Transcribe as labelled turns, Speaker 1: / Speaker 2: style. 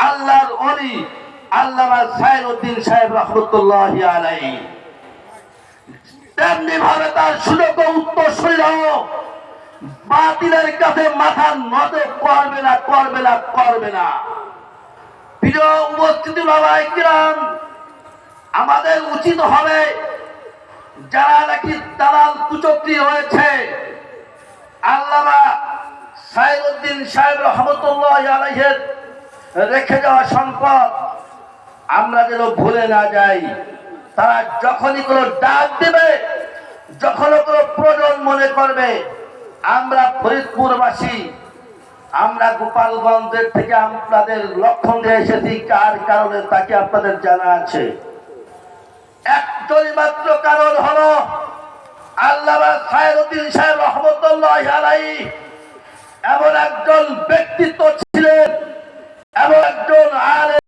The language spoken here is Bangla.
Speaker 1: আল্লাহর ওলি আল্লামা সাইরুদ্দিন সাহেব রাহমাতুল্লাহি আলাইহি তেমনি ভাবে তার সুযোগ্য উত্তরসূরিরাও বাতিলের কাছে মাথা নত করবে না করবে না করবে না। প্রিয় উপস্থিতি বাবাই কিরাম, আমাদের উচিত হবে যারা নাকি দালাল কুচক্রী রয়েছে আল্লামা সাইরুদ্দিন সাহেব রাহমাতুল্লাহি আলাইহি রেখে যাওয়া সম্পদ আমরা যেন ভুলে না যাই। তারা যখনই কোনো ডাক দেবে, যখন কোনো প্রয়োজন মনে করবে, আমরা ফরিদপুরবাসী, আমরা গোপালগঞ্জের থেকে আপনাদের লক্ষণে এসেছি কার কারণে তাকে আপনাদের জানা আছে। একটাই মাত্র কারণ হলো আল্লামা সাইরুদ্দিন সাহেব রাহমাতুল্লাহি আলাইহি এমন একজন ব্যক্তিত্ব ছিলেন, এমন একজন আলেম